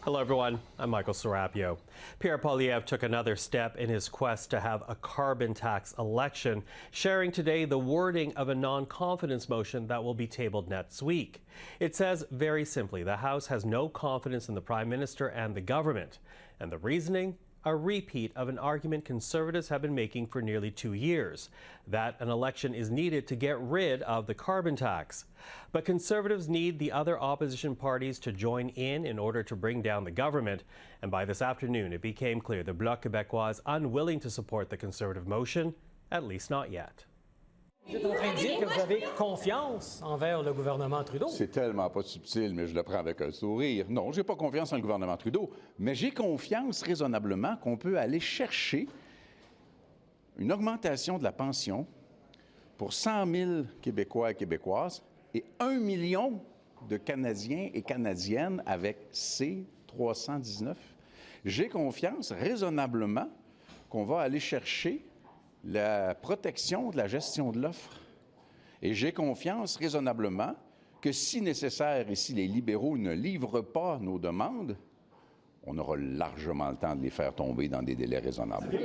Hello, everyone. I'm Michael Serapio. Pierre Poilievre took another step in his quest to have a carbon tax election, sharing today the wording of a non-confidence motion that will be tabled next week. It says very simply, the House has no confidence in the Prime Minister and the government. And the reasoning? A repeat of an argument Conservatives have been making for nearly 2 years, that an election is needed to get rid of the carbon tax. But Conservatives need the other opposition parties to join in order to bring down the government. And by this afternoon, it became clear the Bloc Québécois is unwilling to support the Conservative motion, at least not yet. Vous êtes en train de dire que vous avez confiance envers le gouvernement Trudeau? C'est tellement pas subtil, mais je le prends avec un sourire. Non, j'ai pas confiance en le gouvernement Trudeau, mais j'ai confiance raisonnablement qu'on peut aller chercher une augmentation de la pension pour 100 000 Québécois et Québécoises et 1 million de Canadiens et Canadiennes avec C-319. J'ai confiance raisonnablement qu'on va aller chercher la protection de la gestion de l'offre. Et j'ai confiance raisonnablement que si nécessaire et si les libéraux ne livrent pas nos demandes, on aura largement le temps de les faire tomber dans des délais raisonnables.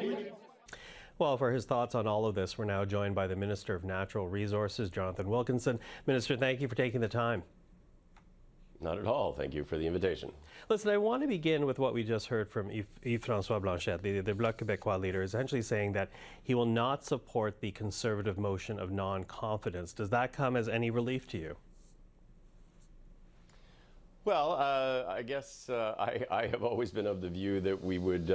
Well, for his thoughts on all of this, we're now joined by the Minister of Natural Resources, Jonathan Wilkinson. Minister, thank you for taking the time. Not at all. Thank you for the invitation. Listen, I want to begin with what we just heard from Yves-François Blanchet, the Bloc Québécois leader, essentially saying that he will not support the Conservative motion of non-confidence. Does that come as any relief to you? Well, I guess I have always been of the view that we would,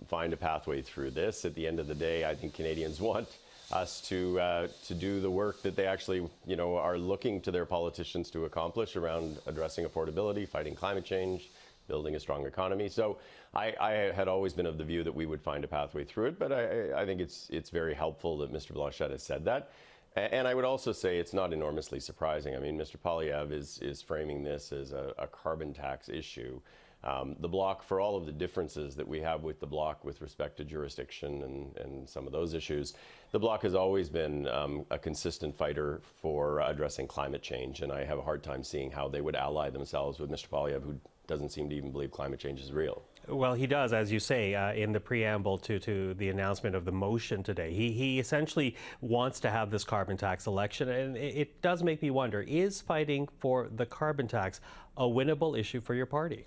find a pathway through this. At the end of the day, I think Canadians want us to do the work that they actually, are looking to their politicians to accomplish around addressing affordability, fighting climate change, building a strong economy. So I had always been of the view that we would find a pathway through it, but I think it's very helpful that Mr. Blanchet has said that. And I would also say it's not enormously surprising. I mean, Mr. Poilievre is framing this as a carbon tax issue. The Bloc, for all of the differences that we have with the Bloc with respect to jurisdiction and some of those issues, the Bloc has always been a consistent fighter for addressing climate change, and I have a hard time seeing how they would ally themselves with Mr. Poilievre, who doesn't seem to even believe climate change is real. Well, he does, as you say, in the preamble to the announcement of the motion today. He essentially wants to have this carbon tax election, and it does make me wonder, is fighting for the carbon tax a winnable issue for your party?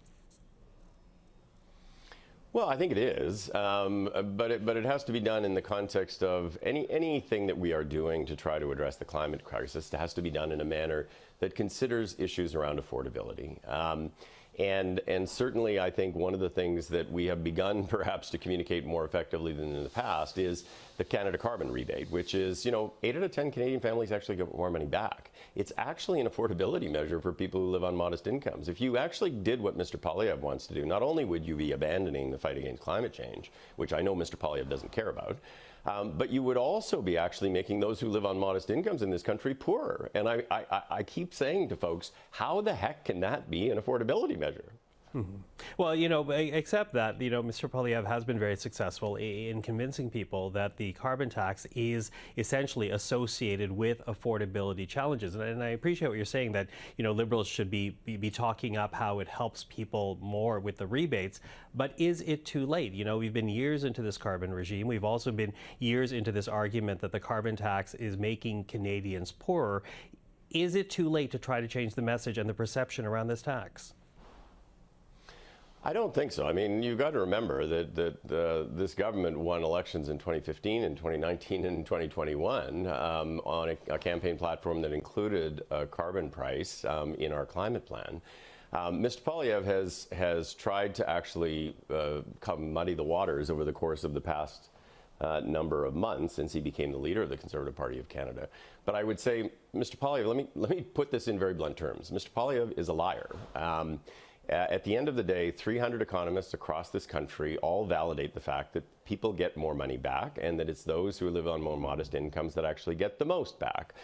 Well, I think it is, but it has to be done in the context of anything that we are doing to try to address the climate crisis. It has to be done in a manner that considers issues around affordability. And certainly, I think one of the things that we have begun perhaps to communicate more effectively than in the past is the Canada Carbon Rebate, which is, 8 out of 10 Canadian families actually get more money back. It's actually an affordability measure for people who live on modest incomes. If you actually did what Mr. Poilievre wants to do, not only would you be abandoning the fight against climate change, which I know Mr. Poilievre doesn't care about, but you would also be actually making those who live on modest incomes in this country poorer. And I keep saying to folks, how the heck can that be an affordability measure? Mm-hmm. Well, except that, Mr. Poilievre has been very successful in convincing people that the carbon tax is essentially associated with affordability challenges. And I appreciate what you're saying, that, Liberals should be talking up how it helps people more with the rebates. But is it too late? We've been years into this carbon regime. We've also been years into this argument that the carbon tax is making Canadians poorer. Is it too late to try to change the message and the perception around this tax? I don't think so. I mean, you've got to remember that this government won elections in 2015 and 2019 and 2021 on a campaign platform that included a carbon price in our climate plan. Mr. Poilievre has tried to actually muddy the waters over the course of the past number of months since he became the leader of the Conservative Party of Canada. But I would say, Mr. Poilievre, let me put this in very blunt terms. Mr. Poilievre is a liar. At the end of the day, 300 economists across this country all validate the fact that people get more money back, and that it's those who live on more modest incomes that actually get the most back.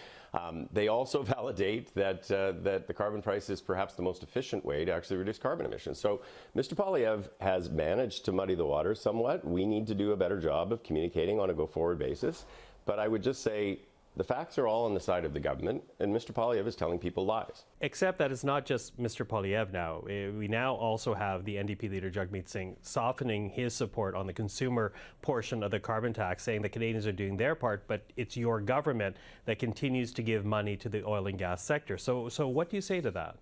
They also validate that the carbon price is perhaps the most efficient way to actually reduce carbon emissions. So Mr. Poilievre has managed to muddy the waters somewhat. We need to do a better job of communicating on a go-forward basis. But I would just say, The facts are all on the side of the government, and Mr. Poilievre is telling people lies. Except that it's not just Mr. Poilievre now. We now also have the NDP leader Jagmeet Singh softening his support on the consumer portion of the carbon tax, saying that Canadians are doing their part, but it's your government that continues to give money to the oil and gas sector. So what do you say to that?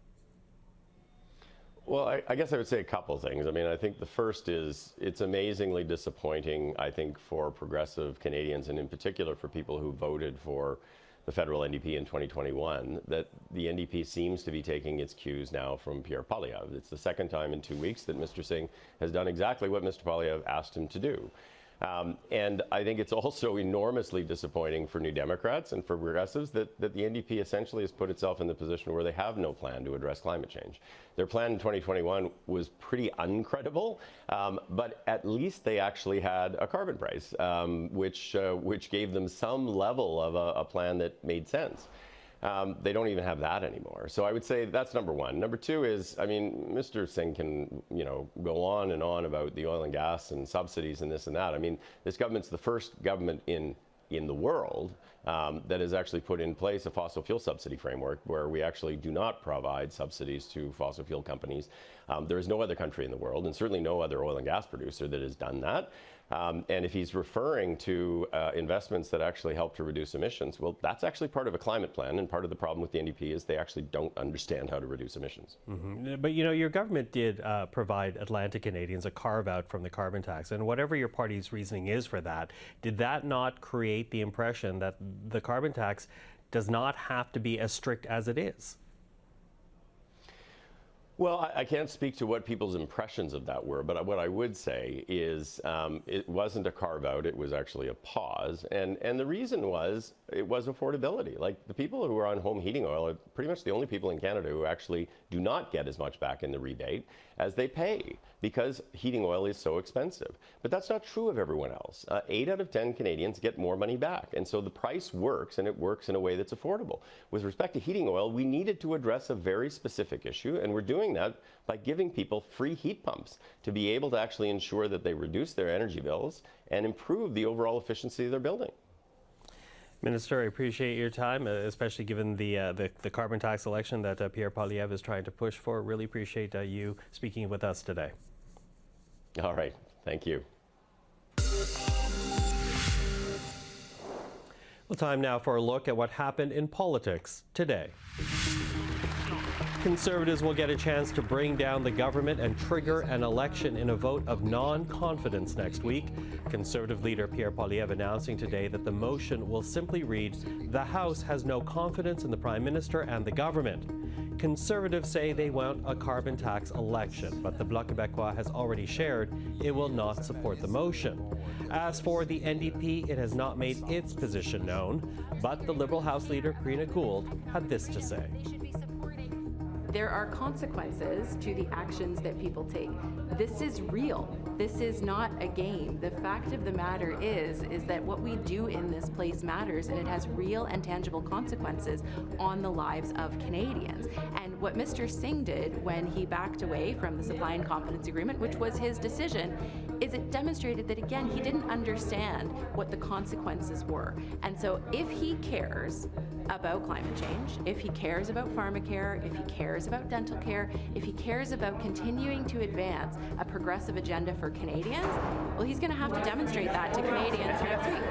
Well, I guess I would say a couple things. I mean, I think the first is it's amazingly disappointing, I think, for progressive Canadians, and in particular for people who voted for the federal NDP in 2021, that the NDP seems to be taking its cues now from Pierre Poilievre. It's the second time in 2 weeks that Mr. Singh has done exactly what Mr. Poilievre asked him to do. And I think it's also enormously disappointing for New Democrats and for progressives that the NDP essentially has put itself in the position where they have no plan to address climate change. Their plan in 2021 was pretty uncredible, but at least they actually had a carbon price, which gave them some level of a plan that made sense. They don't even have that anymore. So I would say that's number one. Number two is, I mean, Mr. Singh can, go on and on about the oil and gas and subsidies and this and that. I mean, this government's the first government in the world that has actually put in place a fossil fuel subsidy framework where we actually do not provide subsidies to fossil fuel companies. There is no other country in the world, and certainly no other oil and gas producer that has done that. And if he's referring to investments that actually help to reduce emissions, well, that's actually part of a climate plan, and part of the problem with the NDP is they actually don't understand how to reduce emissions. Mm-hmm. But, your government did provide Atlantic Canadians a carve-out from the carbon tax, and whatever your party's reasoning is for that, did that not create the impression that the carbon tax does not have to be as strict as it is? Well, I can't speak to what people's impressions of that were, but what I would say is it wasn't a carve-out, it was actually a pause. And the reason was, it was affordability. Like, the people who are on home heating oil are pretty much the only people in Canada who actually do not get as much back in the rebate as they pay, because heating oil is so expensive. But that's not true of everyone else. 8 out of 10 Canadians get more money back. And so the price works, and it works in a way that's affordable. With respect to heating oil, we needed to address a very specific issue, and we're doing that by giving people free heat pumps to be able to actually ensure that they reduce their energy bills and improve the overall efficiency of their building. Minister, I appreciate your time, especially given the carbon tax election that Pierre Poilievre is trying to push for. Really appreciate you speaking with us today. All right. Thank you. Well, time now for a look at what happened in politics today. Conservatives will get a chance to bring down the government and trigger an election in a vote of non-confidence next week. Conservative leader Pierre Poilievre announcing today that the motion will simply read, "The House has no confidence in the Prime Minister and the government." Conservatives say they want a carbon tax election, but the Bloc Québécois has already shared it will not support the motion. As for the NDP, it has not made its position known, but the Liberal House leader Karina Gould had this to say. There are consequences to the actions that people take. This is real. This is not a game. The fact of the matter is that what we do in this place matters, and it has real and tangible consequences on the lives of Canadians. And what Mr. Singh did when he backed away from the supply and confidence agreement, which was his decision, is it demonstrated that, again, he didn't understand what the consequences were. And so if he cares about climate change, if he cares about pharmacare, if he cares about dental care, if he cares about continuing to advance a progressive agenda for Canadians, well, he's going to have to demonstrate that to Canadians next week.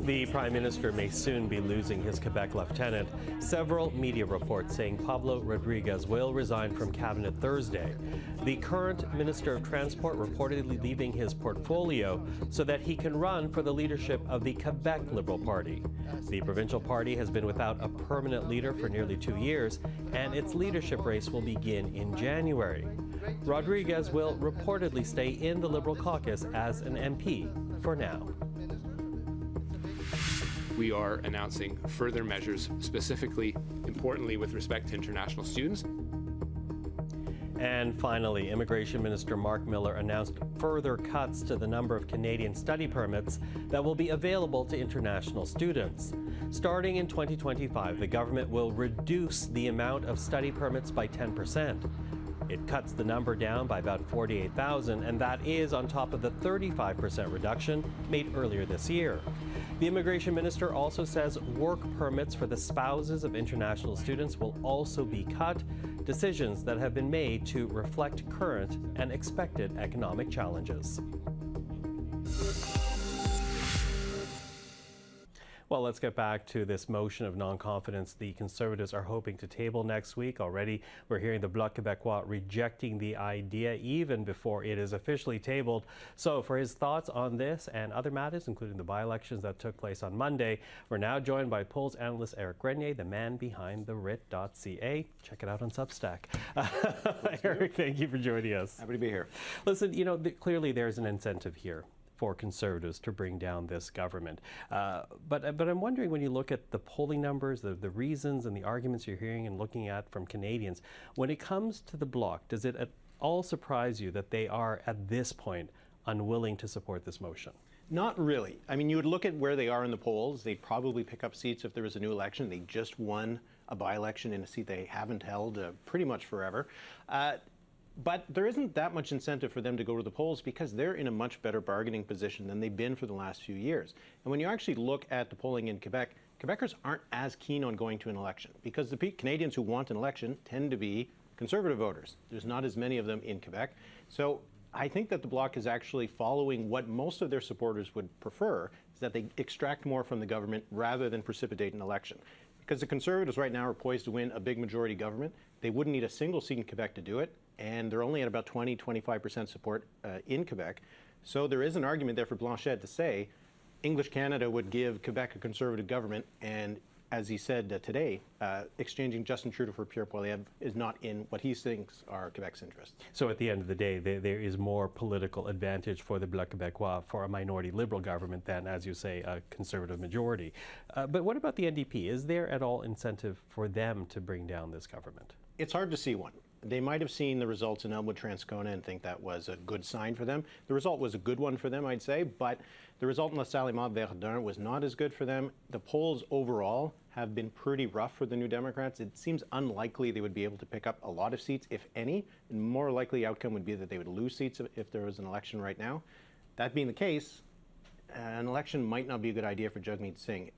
The Prime Minister may soon be losing his Quebec lieutenant. Several media reports saying Pablo Rodriguez will resign from cabinet Thursday. The current Minister of Transport reportedly leaving his portfolio so that he can run for the leadership of the Quebec Liberal Party. The provincial party has been without a permanent leader for nearly 2 years, and its leadership race will begin in January. Rodriguez will reportedly stay in the Liberal caucus as an MP for now. We are announcing further measures, specifically, importantly, with respect to international students. And finally, Immigration Minister Mark Miller announced further cuts to the number of Canadian study permits that will be available to international students. Starting in 2025, the government will reduce the amount of study permits by 10%. It cuts the number down by about 48,000, and that is on top of the 35% reduction made earlier this year. The immigration minister also says work permits for the spouses of international students will also be cut, decisions that have been made to reflect current and expected economic challenges. Well, let's get back to this motion of non-confidence the Conservatives are hoping to table next week. Already, we're hearing the Bloc Québécois rejecting the idea even before it is officially tabled. So for his thoughts on this and other matters, including the by-elections that took place on Monday, we're now joined by polls analyst Éric Grenier, the man behind the writ.ca. Check it out on Substack. Éric, thank you for joining us. Happy to be here. Listen, you know, clearly there's an incentive here for Conservatives to bring down this government. But I'm wondering, when you look at the polling numbers, the reasons and the arguments you're hearing and looking at from Canadians, when it comes to the Bloc, does it at all surprise you that they are at this point unwilling to support this motion? Not really. I mean, you would look at where they are in the polls. They'd probably pick up seats if there was a new election. They just won a by-election in a seat they haven't held pretty much forever. But there isn't that much incentive for them to go to the polls because they're in a much better bargaining position than they've been for the last few years. And when you actually look at the polling in Quebec, Quebecers aren't as keen on going to an election because the Canadians who want an election tend to be Conservative voters. There's not as many of them in Quebec. So I think that the Bloc is actually following what most of their supporters would prefer, is that they extract more from the government rather than precipitate an election. Because the Conservatives right now are poised to win a big majority government. They wouldn't need a single seat in Quebec to do it. And they're only at about 20-25% support in Quebec. So there is an argument there for Blanchet to say English Canada would give Quebec a Conservative government, and as he said today, exchanging Justin Trudeau for Pierre Poilievre is not in what he thinks are Quebec's interests. So at the end of the day, there is more political advantage for the Bloc Québécois for a minority Liberal government than, as you say, a Conservative majority. But what about the NDP? Is there at all incentive for them to bring down this government? It's hard to see one. They might have seen the results in Elmwood-Transcona and think that was a good sign for them. The result was a good one for them, I'd say, but the result in La Salle-Verdun was not as good for them. The polls overall have been pretty rough for the New Democrats. It seems unlikely they would be able to pick up a lot of seats, if any. And more likely outcome would be that they would lose seats if there was an election right now. That being the case, an election might not be a good idea for Jagmeet Singh.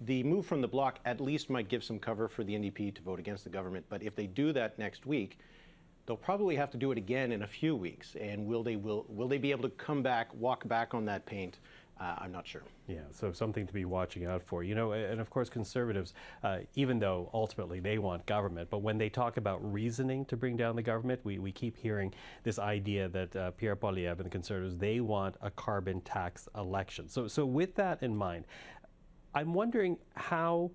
The move from the Bloc at least might give some cover for the NDP to vote against the government, but if they do that next week, they'll probably have to do it again in a few weeks. And will they be able to come back, walk back on that paint? I'm not sure. Yeah, so something to be watching out for. You know, and of course Conservatives, even though ultimately they want government, but when they talk about reasoning to bring down the government, we keep hearing this idea that Pierre Poilievre and the Conservatives, they want a carbon tax election. So with that in mind, I'm wondering how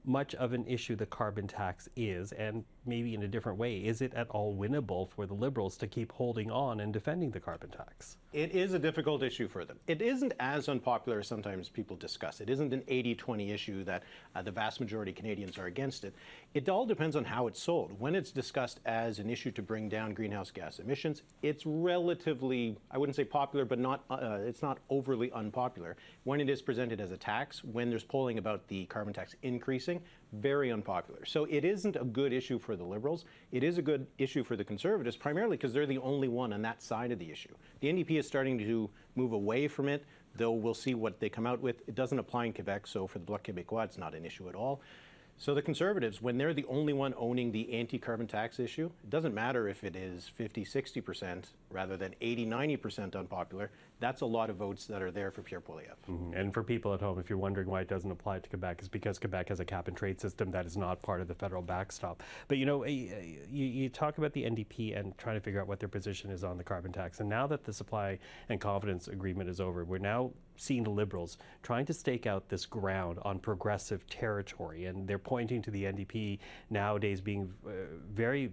much of an issue the carbon tax is, and maybe in a different way, is it at all winnable for the Liberals to keep holding on and defending the carbon tax? It is a difficult issue for them. It isn't as unpopular as sometimes people discuss. It isn't an 80-20 issue that the vast majority of Canadians are against it. It all depends on how it's sold. When it's discussed as an issue to bring down greenhouse gas emissions, it's relatively, I wouldn't say popular, but it's not overly unpopular. When it is presented as a tax, when there's polling about the carbon tax increasing, very unpopular. So it isn't a good issue for the Liberals. It is a good issue for the Conservatives, primarily because they're the only one on that side of the issue. The NDP is starting to move away from it, though we'll see what they come out with. It doesn't apply in Quebec, so for the Bloc Québécois, it's not an issue at all. So the Conservatives, when they're the only one owning the anti-carbon tax issue, it doesn't matter if it is 50-60% rather than 80-90% unpopular. That's a lot of votes that are there for Pierre Poilievre. Mm-hmm. And for people at home, if you're wondering why it doesn't apply to Quebec, it's because Quebec has a cap-and-trade system that is not part of the federal backstop. But you know, you talk about the NDP and trying to figure out what their position is on the carbon tax. And now that the supply and confidence agreement is over, we're now seeing the Liberals trying to stake out this ground on progressive territory. And they're pointing to the NDP nowadays being very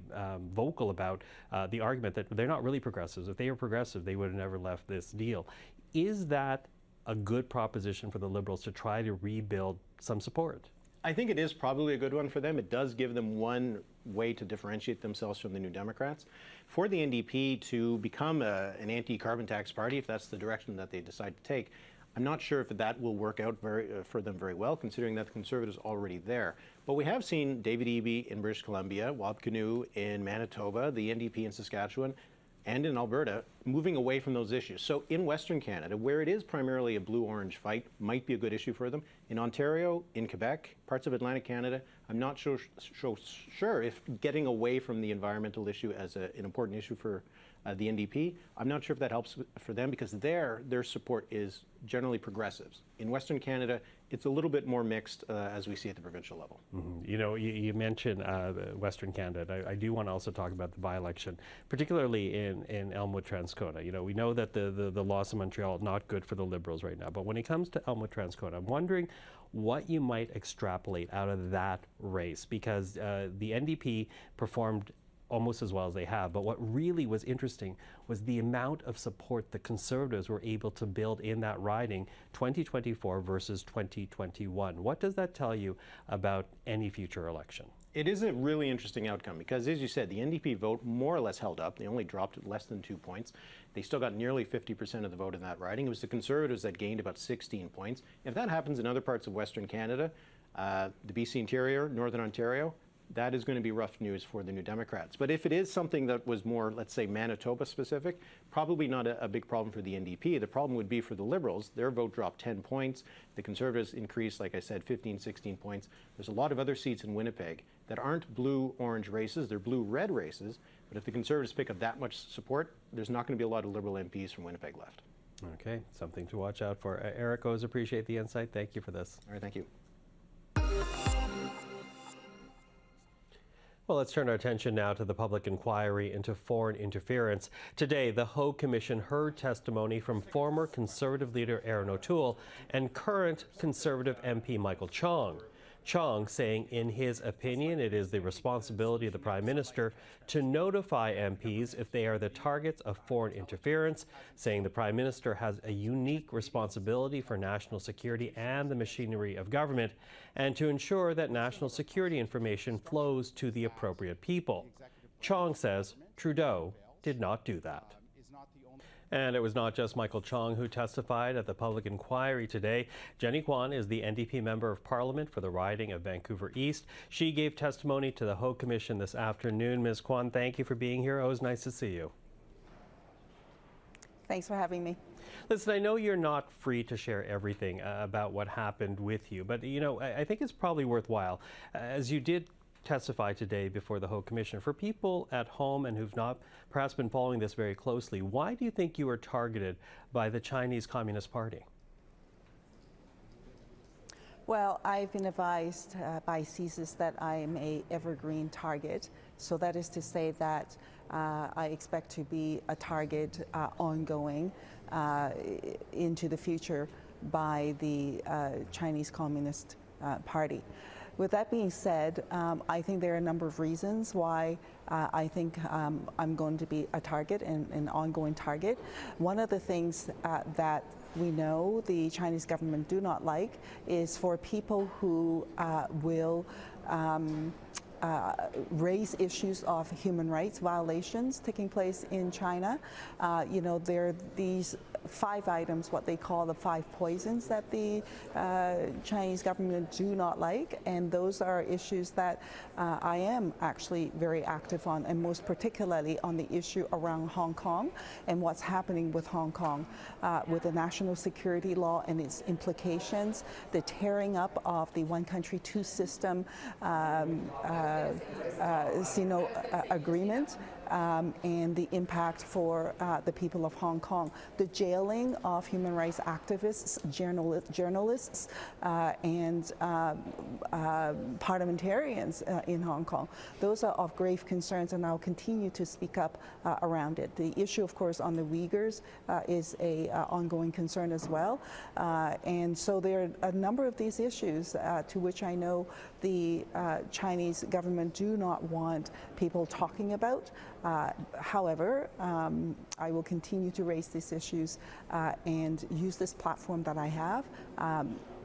vocal about the argument that they're not really progressives. If they were progressive, they would have never left this deal. Is that a good proposition for the Liberals to try to rebuild some support? I think it is probably a good one for them. It does give them one way to differentiate themselves from the New Democrats. For the NDP to become an anti-carbon tax party, if that's the direction that they decide to take, I'm not sure if that will work out for them very well, considering that the Conservatives are already there. But we have seen David Eby in British Columbia, Wab Kinew in Manitoba, the NDP in Saskatchewan. and in Alberta, moving away from those issues. So in Western Canada, where it is primarily a blue-orange fight, might be a good issue for them. In Ontario, in Quebec, parts of Atlantic Canada, I'm not sure if getting away from the environmental issue as an important issue for the NDP, I'm not sure if that helps for them, because their support is generally progressives. In Western Canada, it's a little bit more mixed as we see at the provincial level. Mm-hmm. You know, you mentioned Western Canada. I do want to also talk about the by-election, particularly in Elmwood-Transcona. You know, we know that the loss of Montreal is not good for the Liberals right now, but when it comes to Elmwood-Transcona, I'm wondering what you might extrapolate out of that race, because the NDP performed almost as well as they have. But what really was interesting was the amount of support the Conservatives were able to build in that riding 2024 versus 2021. What does that tell you about any future election? It is a really interesting outcome because, as you said, the NDP vote more or less held up. They only dropped less than 2 points. They still got nearly 50% of the vote in that riding. It was the Conservatives that gained about 16 points. If that happens in other parts of Western Canada, the BC Interior, Northern Ontario, that is going to be rough news for the New Democrats. But if it is something that was more, let's say, Manitoba specific, probably not a big problem for the NDP. The problem would be for the Liberals. Their vote dropped 10 points. The Conservatives increased, like I said, 15, 16 points. There's a lot of other seats in Winnipeg that aren't blue-orange races. They're blue-red races. But if the Conservatives pick up that much support, there's not going to be a lot of Liberal MPs from Winnipeg left. Okay, something to watch out for. Eric, always appreciate the insight. Thank you for this. All right, thank you. Well, let's turn our attention now to the public inquiry into foreign interference. Today, the Hogue Commission heard testimony from former Conservative leader Erin O'Toole and current Conservative MP Michael Chong. Chong saying, in his opinion, it is the responsibility of the Prime Minister to notify MPs if they are the targets of foreign interference, saying the Prime Minister has a unique responsibility for national security and the machinery of government, and to ensure that national security information flows to the appropriate people. Chong says Trudeau did not do that. And it was not just Michael Chong who testified at the public inquiry today. Jenny Kwan is the NDP Member of Parliament for the riding of Vancouver East. She gave testimony to the Hogue Commission this afternoon. Ms. Kwan, thank you for being here. Always nice to see you. Thanks for having me. Listen, I know you're not free to share everything about what happened with you, but you know, I think it's probably worthwhile, as you did testify today before the Hogue Commission. For people at home and who've not perhaps been following this very closely, why do you think you were targeted by the Chinese Communist Party? Well, I've been advised by CSIS that I am an evergreen target. So that is to say that I expect to be a target ongoing into the future by the Chinese Communist Party. With that being said, I think there are a number of reasons why I think I'm going to be a target and an ongoing target. One of the things that we know the Chinese government do not like is for people who will raise issues of human rights violations taking place in China. You know, there are these 5 items, what they call the 5 poisons that the Chinese government do not like, and those are issues that I am actually very active on, and most particularly on the issue around Hong Kong and what's happening with Hong Kong with the national security law and its implications, the tearing up of the one country, two system agreement, and the impact for the people of Hong Kong, the jailing of human rights activists, journalists, and parliamentarians in Hong Kong. Those are of grave concerns, and I'll continue to speak up around it. The issue, of course, on the Uyghurs is a ongoing concern as well, and so there are a number of these issues to which I know the Chinese government do not want people talking about. However, I will continue to raise these issues and use this platform that I have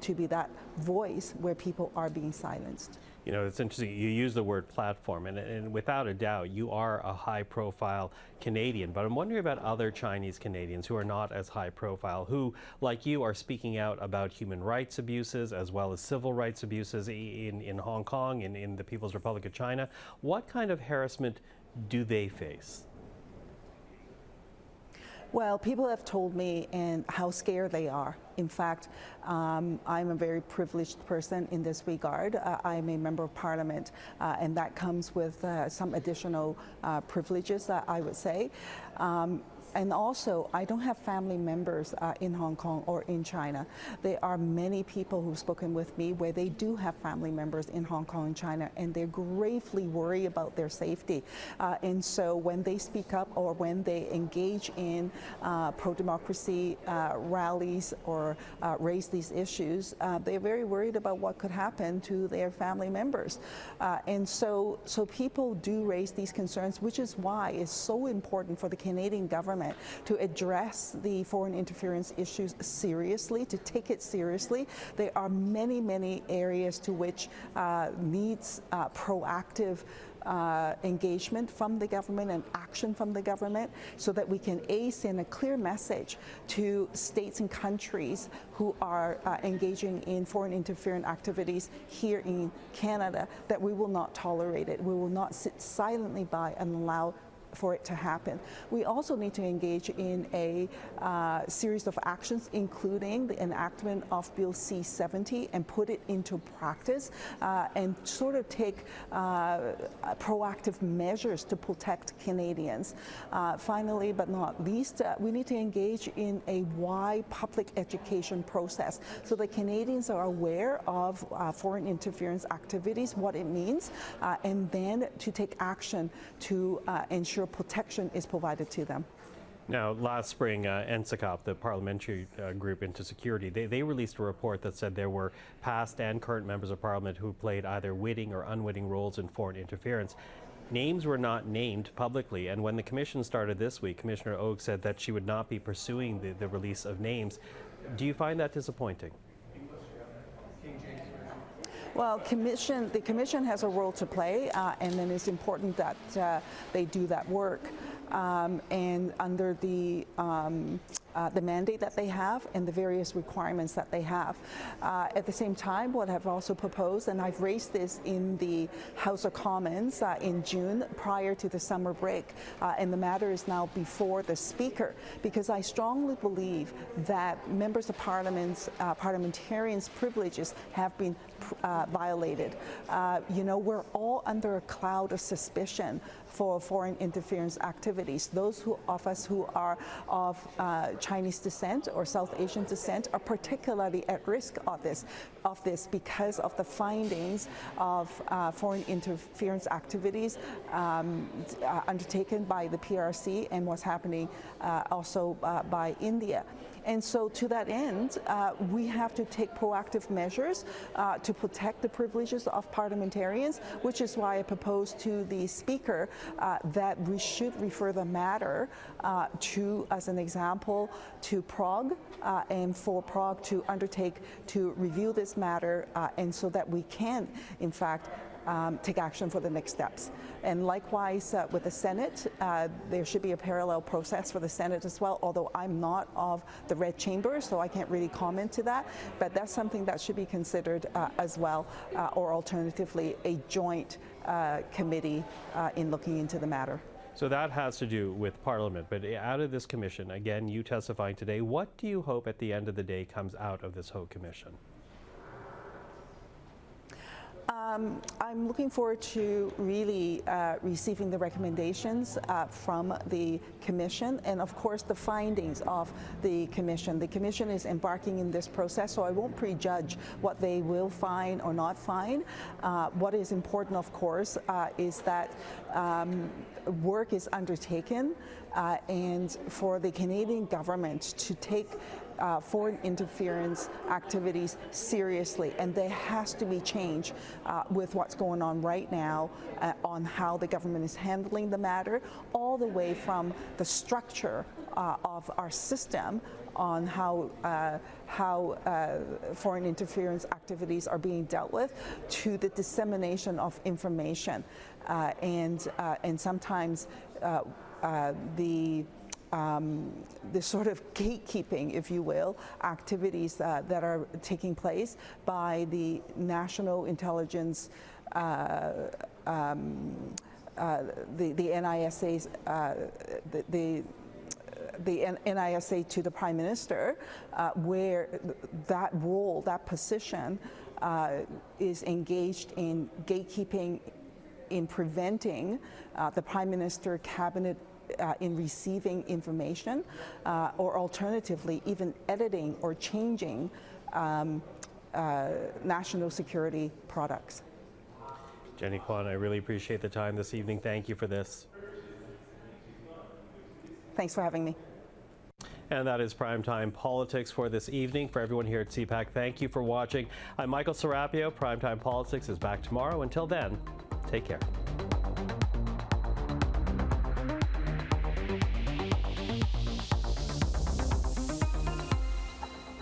to be that voice where people are being silenced. You know, it's interesting, you use the word platform, and without a doubt, you are a high-profile Canadian, but I'm wondering about other Chinese Canadians who are not as high-profile, who, like you, are speaking out about human rights abuses as well as civil rights abuses in Hong Kong, in the People's Republic of China. What kind of harassment do they face? Well, people have told me and how scared they are. In fact, I'm a very privileged person in this regard. I'm a member of parliament, and that comes with some additional privileges, I would say. And also, I don't have family members in Hong Kong or in China. There are many people who've spoken with me where they do have family members in Hong Kong and China, and they're gravely worried about their safety. And so when they speak up or when they engage in pro-democracy rallies or raise these issues, they're very worried about what could happen to their family members. And so people do raise these concerns, which is why it's so important for the Canadian government to address the foreign interference issues seriously, to take it seriously. There are many, many areas to which needs proactive engagement from the government and action from the government so that we can send a clear message to states and countries who are engaging in foreign interference activities here in Canada that we will not tolerate it. We will not sit silently by and allow for it to happen. We also need to engage in a series of actions, including the enactment of Bill C-70 and put it into practice and sort of take proactive measures to protect Canadians. Finally, but not least, we need to engage in a wide public education process so that Canadians are aware of foreign interference activities, what it means, and then to take action to ensure protection is provided to them. Now, last spring, NSICOP, the parliamentary group into security, they released a report that said there were past and current members of parliament who played either witting or unwitting roles in foreign interference. Names were not named publicly, and when the commission started this week, Commissioner Oak said that she would not be pursuing the release of names. Do you find that disappointing? Well, the commission has a role to play, and then it's important that they do that work. And under the mandate that they have and the various requirements that they have. At the same time, what I've also proposed, and I've raised this in the House of Commons in June prior to the summer break, and the matter is now before the Speaker, because I strongly believe that members of Parliament's parliamentarians' privileges have been violated. You know, we're all under a cloud of suspicion for foreign interference activities. Those of us who are of Chinese descent or South Asian descent are particularly at risk of this because of the findings of foreign interference activities undertaken by the PRC and what's happening also by India. And so to that end, we have to take proactive measures to protect the privileges of parliamentarians, which is why I proposed to the Speaker that we should refer the matter to, as an example, to Prague, and for Prague to undertake to review this matter, and so that we can, in fact, take action for the next steps. And likewise with the Senate, there should be a parallel process for the Senate as well, although I'm not of the Red Chamber, so I can't really comment to that, but that's something that should be considered as well, or alternatively a joint committee in looking into the matter. So that has to do with Parliament, but out of this commission, again, you testifying today, what do you hope at the end of the day comes out of this whole commission? I'm looking forward to really receiving the recommendations from the Commission and, of course, the findings of the Commission. The Commission is embarking in this process, so I won't prejudge what they will find or not find. What is important, of course, is that work is undertaken and for the Canadian government to take foreign interference activities seriously, and there has to be change with what's going on right now on how the government is handling the matter, all the way from the structure of our system on how foreign interference activities are being dealt with, to the dissemination of information, and sometimes the sort of gatekeeping, if you will, activities that are taking place by the National Intelligence, the NISA's, the NISA to the Prime Minister, where that role, that position, is engaged in gatekeeping, in preventing the Prime Minister, Cabinet in receiving information, or alternatively, even editing or changing national security products. Jenny Kwan, I really appreciate the time this evening. Thank you for this. Thanks for having me. And that is Primetime Politics for this evening. For everyone here at CPAC, thank you for watching. I'm Michael Serapio. Primetime Politics is back tomorrow. Until then, take care.